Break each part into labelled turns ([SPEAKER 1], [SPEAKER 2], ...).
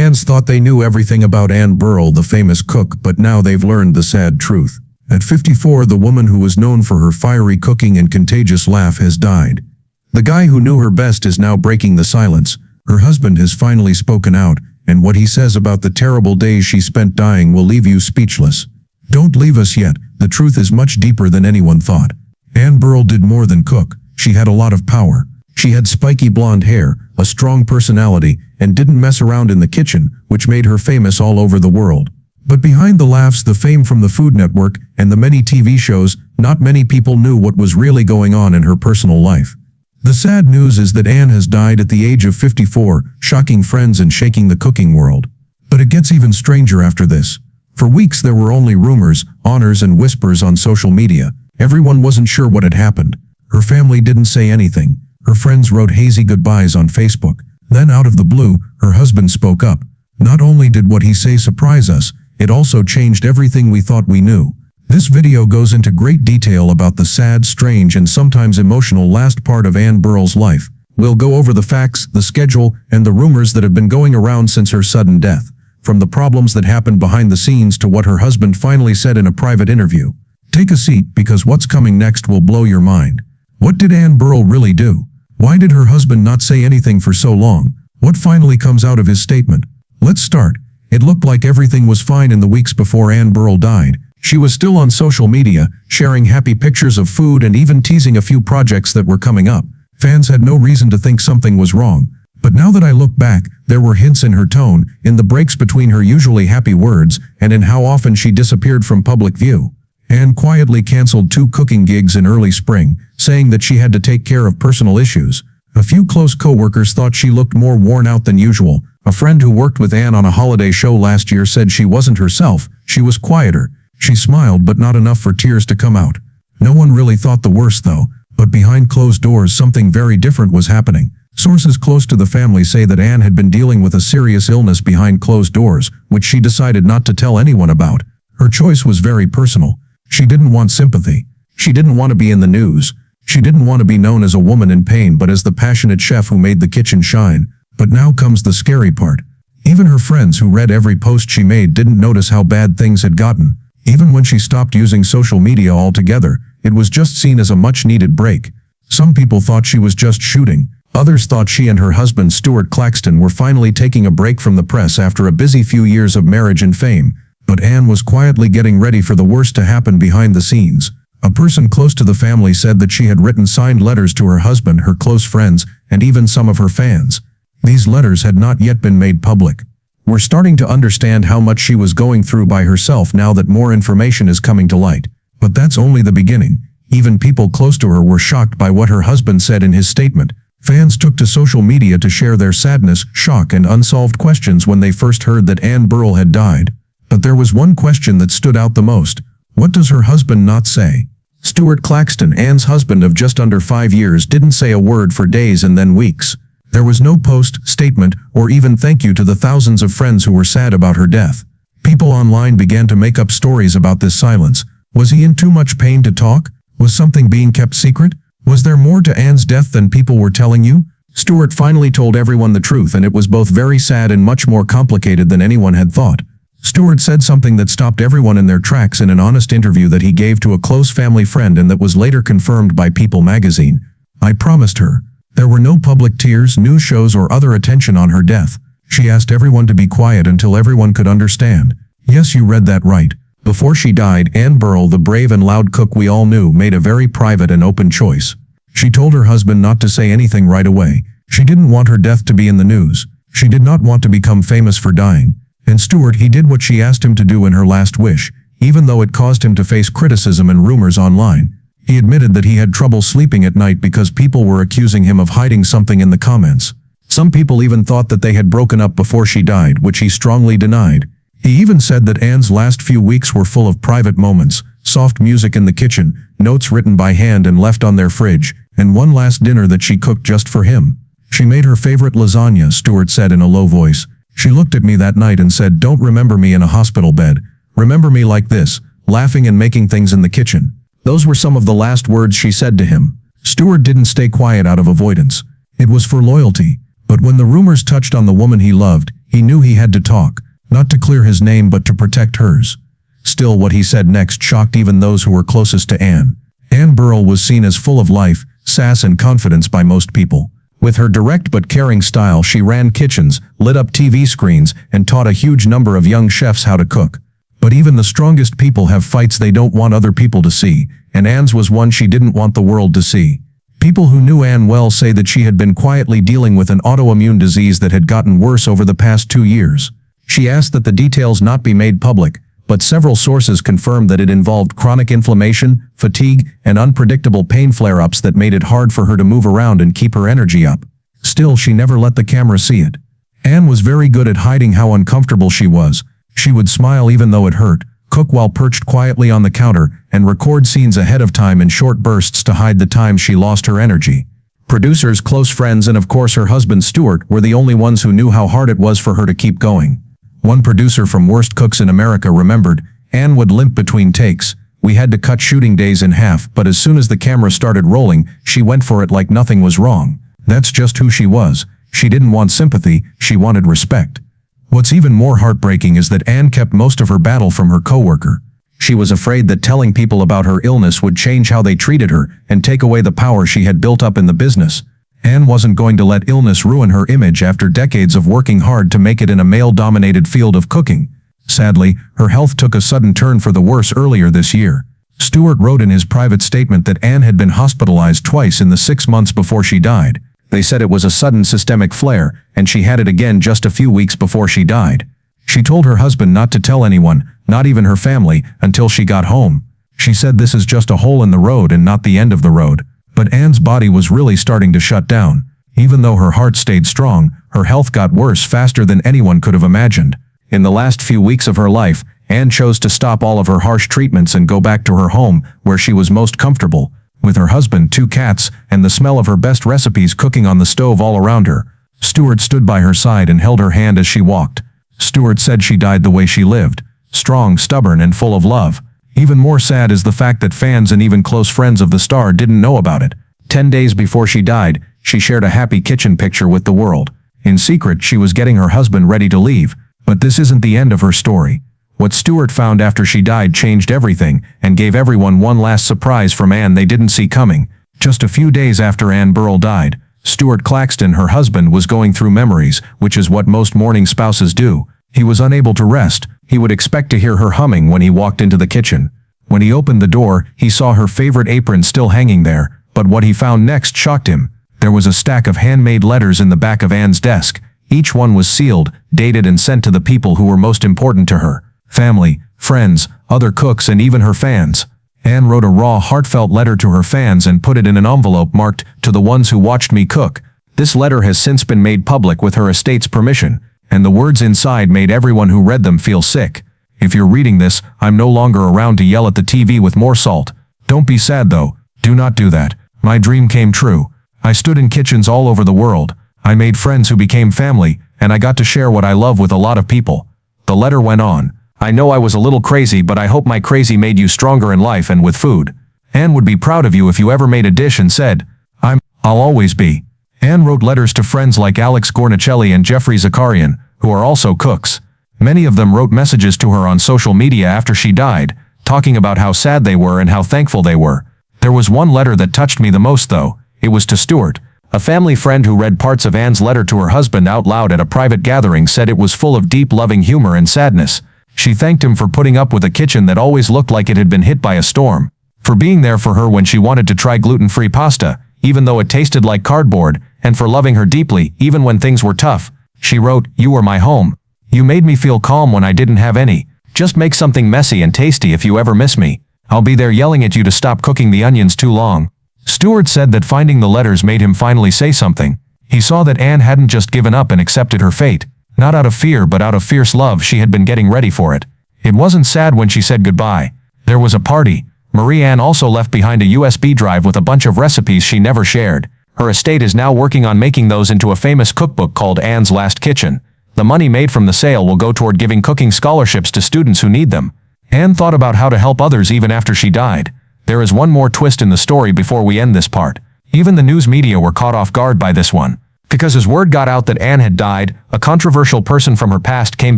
[SPEAKER 1] Fans thought they knew everything about Ann Burrell, the famous cook, but now they've learned the sad truth. At 54, the woman who was known for her fiery cooking and contagious laugh has died. The guy who knew her best is now breaking the silence. Her husband has finally spoken out, and what he says about the terrible days she spent dying will leave you speechless. Don't leave us yet. The truth is much deeper than anyone thought. Ann Burrell did more than cook. She had a lot of power. She had spiky blonde hair, a strong personality, and didn't mess around in the kitchen, which made her famous all over the world. But behind the laughs, the fame from the Food Network, and the many TV shows, not many people knew what was really going on in her personal life. The sad news is that Ann has died at the age of 54, shocking friends and shaking the cooking world. But it gets even stranger after this. For weeks there were only rumors, honors, and whispers on social media. Everyone wasn't sure what had happened. Her family didn't say anything. Her friends wrote hazy goodbyes on Facebook. Then out of the blue, her husband spoke up. Not only did what he say surprise us, it also changed everything we thought we knew. This video goes into great detail about the sad, strange, and sometimes emotional last part of Ann Burrell's life. We'll go over the facts, the schedule, and the rumors that have been going around since her sudden death. From the problems that happened behind the scenes to what her husband finally said in a private interview. Take a seat, because what's coming next will blow your mind. What did Ann Burrell really do? Why did her husband not say anything for so long? What finally comes out of his statement? Let's start. It looked like everything was fine in the weeks before Ann Burrell died. She was still on social media, sharing happy pictures of food and even teasing a few projects that were coming up. Fans had no reason to think something was wrong. But now that I look back, there were hints in her tone, in the breaks between her usually happy words, and in how often she disappeared from public view. Ann quietly canceled 2 cooking gigs in early spring, saying that she had to take care of personal issues. A few close co-workers thought she looked more worn out than usual. A friend who worked with Ann on a holiday show last year said she wasn't herself, she was quieter. She smiled, but not enough for tears to come out. No one really thought the worst though, but behind closed doors something very different was happening. Sources close to the family say that Ann had been dealing with a serious illness behind closed doors, which she decided not to tell anyone about. Her choice was very personal. She didn't want sympathy. She didn't want to be in the news. She didn't want to be known as a woman in pain but as the passionate chef who made the kitchen shine. But now comes the scary part. Even her friends who read every post she made didn't notice how bad things had gotten. Even when she stopped using social media altogether, it was just seen as a much-needed break. Some people thought she was just shooting. Others thought she and her husband Stuart Claxton were finally taking a break from the press after a busy few years of marriage and fame. But Ann was quietly getting ready for the worst to happen behind the scenes. A person close to the family said that she had written signed letters to her husband, her close friends, and even some of her fans. These letters had not yet been made public. We're starting to understand how much she was going through by herself now that more information is coming to light. But that's only the beginning. Even people close to her were shocked by what her husband said in his statement. Fans took to social media to share their sadness, shock, and unsolved questions when they first heard that Ann Burrell had died. But there was one question that stood out the most. What does her husband not say? Stuart Claxton, Ann's husband of just under 5 years, didn't say a word for days and then weeks. There was no post, statement, or even thank you to the thousands of friends who were sad about her death. People online began to make up stories about this silence. Was he in too much pain to talk? Was something being kept secret? Was there more to Ann's death than people were telling you? Stuart finally told everyone the truth, and it was both very sad and much more complicated than anyone had thought. Stuart said something that stopped everyone in their tracks in an honest interview that he gave to a close family friend and that was later confirmed by People magazine. I promised her. There were no public tears, news shows, or other attention on her death. She asked everyone to be quiet until everyone could understand. Yes, you read that right. Before she died, Ann Burrell, the brave and loud cook we all knew, made a very private and open choice. She told her husband not to say anything right away. She didn't want her death to be in the news. She did not want to become famous for dying. And Stuart, he did what she asked him to do in her last wish, even though it caused him to face criticism and rumors online. He admitted that he had trouble sleeping at night because people were accusing him of hiding something in the comments. Some people even thought that they had broken up before she died, which he strongly denied. He even said that Ann's last few weeks were full of private moments, soft music in the kitchen, notes written by hand and left on their fridge, and one last dinner that she cooked just for him. She made her favorite lasagna, Stuart said in a low voice. She looked at me that night and said, "Don't remember me in a hospital bed. Remember me like this, laughing and making things in the kitchen." Those were some of the last words she said to him. Stuart didn't stay quiet out of avoidance. It was for loyalty. But when the rumors touched on the woman he loved, He knew he had to talk, not to clear his name but to protect hers. Still, what he said next shocked even those who were closest to Anne. Anne Burrell was seen as full of life, sass and confidence by most people. With her direct but caring style, she ran kitchens, lit up TV screens, and taught a huge number of young chefs how to cook. But even the strongest people have fights they don't want other people to see, and Anne's was one she didn't want the world to see. People who knew Anne well say that she had been quietly dealing with an autoimmune disease that had gotten worse over the past 2 years. She asked that the details not be made public, but several sources confirmed that it involved chronic inflammation, fatigue, and unpredictable pain flare-ups that made it hard for her to move around and keep her energy up. Still, she never let the camera see it. Anne was very good at hiding how uncomfortable she was. She would smile even though it hurt, cook while perched quietly on the counter, and record scenes ahead of time in short bursts to hide the times she lost her energy. Producers, close friends, and of course her husband Stuart were the only ones who knew how hard it was for her to keep going. One producer from Worst Cooks in America remembered, Anne would limp between takes. We had to cut shooting days in half, but as soon as the camera started rolling, she went for it like nothing was wrong. That's just who she was. She didn't want sympathy, she wanted respect. What's even more heartbreaking is that Anne kept most of her battle from her coworker. She was afraid that telling people about her illness would change how they treated her and take away the power she had built up in the business. Anne wasn't going to let illness ruin her image after decades of working hard to make it in a male-dominated field of cooking. Sadly, her health took a sudden turn for the worse earlier this year. Stuart wrote in his private statement that Anne had been hospitalized twice in the 6 months before she died. They said it was a sudden systemic flare, and she had it again just a few weeks before she died. She told her husband not to tell anyone, not even her family, until she got home. She said this is just a hole in the road and not the end of the road. But Anne's body was really starting to shut down. Even though her heart stayed strong, her health got worse faster than anyone could have imagined. In the last few weeks of her life, Anne chose to stop all of her harsh treatments and go back to her home, where she was most comfortable, with her husband, 2 cats, and the smell of her best recipes cooking on the stove all around her. Stuart stood by her side and held her hand as she walked. Stuart said she died the way she lived, strong, stubborn, and full of love. Even more sad is the fact that fans and even close friends of the star didn't know about it. 10 days before she died, she shared a happy kitchen picture with the world. In secret, she was getting her husband ready to leave. But this isn't the end of her story. What Stuart found after she died changed everything and gave everyone one last surprise from Anne they didn't see coming. Just a few days after Anne Burrell died, Stuart Claxton, her husband, was going through memories, which is what most mourning spouses do. He was unable to rest. He would expect to hear her humming when he walked into the kitchen. When he opened the door, he saw her favorite apron still hanging there, but what he found next shocked him. There was a stack of handmade letters in the back of Anne's desk. Each one was sealed, dated, and sent to the people who were most important to her. Family, friends, other cooks, and even her fans. Anne wrote a raw, heartfelt letter to her fans and put it in an envelope marked, "To the ones who watched me cook." This letter has since been made public with her estate's permission, and the words inside made everyone who read them feel sick. If you're reading this, I'm no longer around to yell at the TV with more salt. Don't be sad though. Do not do that. My dream came true. I stood in kitchens all over the world. I made friends who became family, and I got to share what I love with a lot of people. The letter went on. I know I was a little crazy, but I hope my crazy made you stronger in life and with food. Anne would be proud of you if you ever made a dish and said, I'll always be. Anne wrote letters to friends like Alex Gornicelli and Jeffrey Zakarian, who are also cooks. Many of them wrote messages to her on social media after she died, talking about how sad they were and how thankful they were. There was one letter that touched me the most though. It was to Stuart. A family friend who read parts of Anne's letter to her husband out loud at a private gathering said it was full of deep, loving humor and sadness. She thanked him for putting up with a kitchen that always looked like it had been hit by a storm, for being there for her when she wanted to try gluten-free pasta, even though it tasted like cardboard, and for loving her deeply, even when things were tough. She wrote, "You were my home. You made me feel calm when I didn't have any. Just make something messy and tasty if you ever miss me. I'll be there yelling at you to stop cooking the onions too long." Stuart said that finding the letters made him finally say something. He saw that Anne hadn't just given up and accepted her fate. Not out of fear, but out of fierce love. She had been getting ready for it. It wasn't sad when she said goodbye. There was a party. Marie Anne also left behind a USB drive with a bunch of recipes she never shared. Her estate is now working on making those into a famous cookbook called Anne's Last Kitchen. The money made from the sale will go toward giving cooking scholarships to students who need them. Anne thought about how to help others even after she died. There is one more twist in the story before we end this part. Even the news media were caught off guard by this one.
[SPEAKER 2] Because as word got out that Anne had died, a controversial person from her past came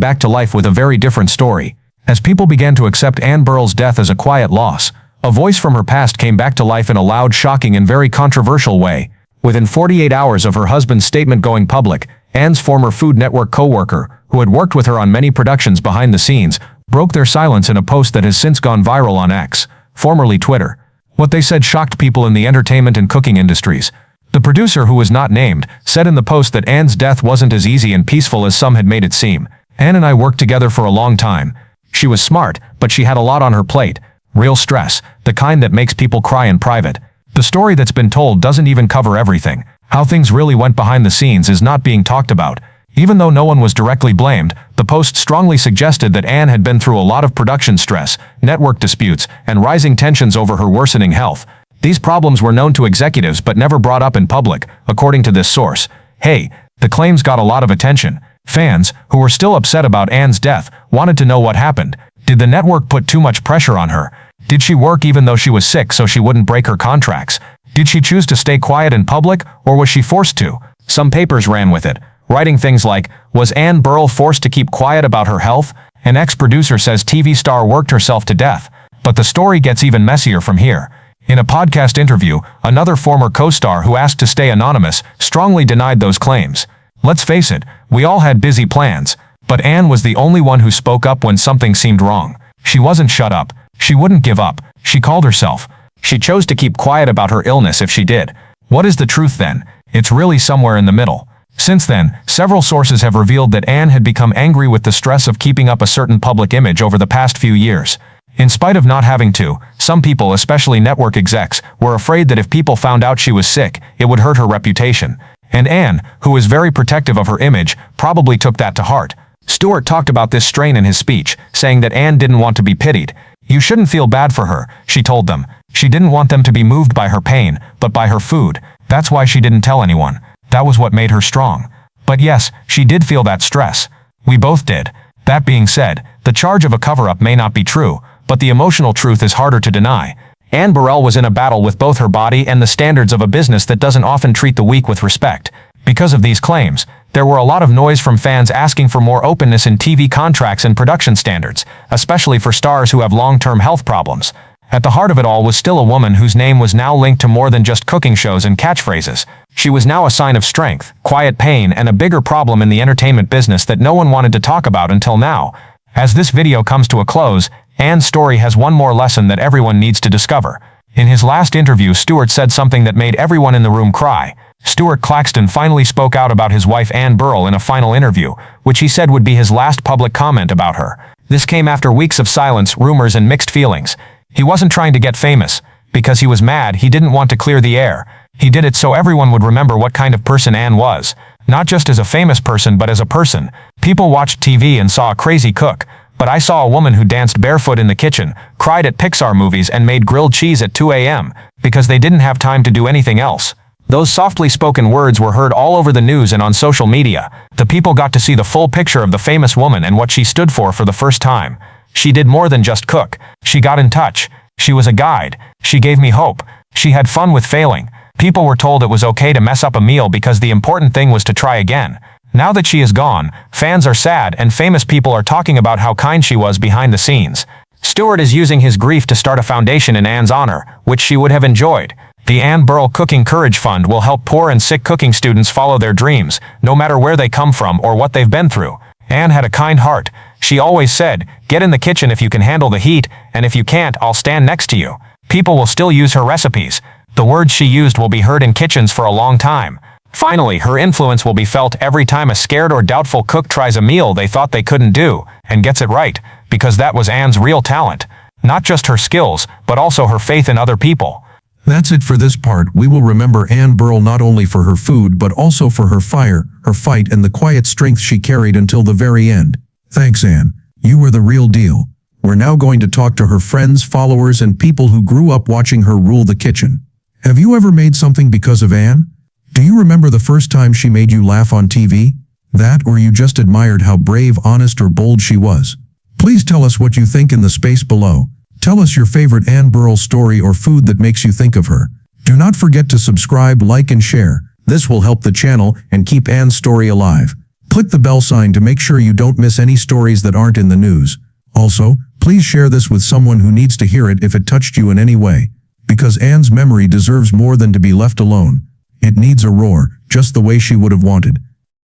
[SPEAKER 2] back to life with a very different story. As people began to accept Anne Burrell's death as a quiet loss, a voice from her past came back to life in a loud, shocking, and very controversial way. Within 48 hours of her husband's statement going public, Anne's former Food Network co-worker, who had worked with her on many productions behind the scenes, broke their silence in a post that has since gone viral on X, formerly Twitter. What they said shocked people in the entertainment and cooking industries. The producer, who was not named, said in the post that Anne's death wasn't as easy and peaceful as some had made it seem. Anne and I worked together for a long time. She was smart, but she had a lot on her plate. Real stress, the kind that makes people cry in private. The story that's been told doesn't even cover everything. How things really went behind the scenes is not being talked about. Even though no one was directly blamed, the post strongly suggested that Anne had been through a lot of production stress, network disputes, and rising tensions over her worsening health. These problems were known to executives but never brought up in public, according to this source. Hey, the claims got a lot of attention. Fans, who were still upset about Anne's death, wanted to know what happened. Did the network put too much pressure on her? Did she work even though she was sick so she wouldn't break her contracts? Did she choose to stay quiet in public, or was she forced to? Some papers ran with it, writing things like, was Anne Burrell forced to keep quiet about her health? An ex-producer says TV star worked herself to death. But the story gets even messier from here. In a podcast interview, another former co-star who asked to stay anonymous strongly denied those claims. Let's face it, we all had busy plans, but Anne was the only one who spoke up when something seemed wrong. She wasn't shut up. She wouldn't give up. She called herself. She chose to keep quiet about her illness if she did. What is the truth then? It's really somewhere in the middle. Since then, several sources have revealed that Anne had become angry with the stress of keeping up a certain public image over the past few years. In spite of not having to, some people, especially network execs, were afraid that if people found out she was sick, it would hurt her reputation. And Anne, who is very protective of her image, probably took that to heart. Stewart talked about this strain in his speech, saying that Anne didn't want to be pitied. You shouldn't feel bad for her, she told them. She didn't want them to be moved by her pain, but by her food. That's why she didn't tell anyone. That was what made her strong. But yes, she did feel that stress. We both did. That being said, the charge of a cover-up may not be true, but the emotional truth is harder to deny. Anne Burrell was in a battle with both her body and the standards of a business that doesn't often treat the weak with respect. Because of these claims, there were a lot of noise from fans asking for more openness in TV contracts and production standards, especially for stars who have long-term health problems. At the heart of it all was still a woman whose name was now linked to more than just cooking shows and catchphrases. She was now a sign of strength, quiet pain, and a bigger problem in the entertainment business that no one wanted to talk about until now. As this video comes to a close, Anne's story has one more lesson that everyone needs to discover. In his last interview, Stewart said something that made everyone in the room cry. Stewart Claxton finally spoke out about his wife Anne Burrell in a final interview, which he said would be his last public comment about her. This came after weeks of silence, rumors, and mixed feelings. He wasn't trying to get famous. Because he was mad, he didn't want to clear the air. He did it so everyone would remember what kind of person Anne was. Not just as a famous person, but as a person. People watched TV and saw a crazy cook. But I saw a woman who danced barefoot in the kitchen, cried at Pixar movies, and made grilled cheese at 2 a.m. because they didn't have time to do anything else. Those softly spoken words were heard all over the news and on social media. The people got to see the full picture of the famous woman and what she stood for the first time. She did more than just cook. She got in touch. She was a guide. She gave me hope. She had fun with failing. People were told it was okay to mess up a meal because the important thing was to try again. Now that she is gone, fans are sad and famous people are talking about how kind she was behind the scenes. Stewart is using his grief to start a foundation in Anne's honor, which she would have enjoyed. The Anne Burrell Cooking Courage Fund will help poor and sick cooking students follow their dreams, no matter where they come from or what they've been through. Anne had a kind heart. She always said, "Get in the kitchen if you can handle the heat, and if you can't, I'll stand next to you." People will still use her recipes. The words she used will be heard in kitchens for a long time. Finally, her influence will be felt every time a scared or doubtful cook tries a meal they thought they couldn't do, and gets it right, because that was Anne's real talent. Not just her skills, but also her faith in other people.
[SPEAKER 1] That's it for this part. We will remember Anne Burrell not only for her food but also for her fire, her fight, and the quiet strength she carried until the very end. Thanks, Anne. You were the real deal. We're now going to talk to her friends, followers, and people who grew up watching her rule the kitchen. Have you ever made something because of Anne? Do you remember the first time she made you laugh on TV? That, or you just admired how brave, honest, or bold she was? Please tell us what you think in the space below. Tell us your favorite Anne Burrell story or food that makes you think of her. Do not forget to subscribe, like, and share. This will help the channel and keep Anne's story alive. Click the bell sign to make sure you don't miss any stories that aren't in the news. Also, please share this with someone who needs to hear it if it touched you in any way. Because Anne's memory deserves more than to be left alone. It needs a roar, just the way she would have wanted.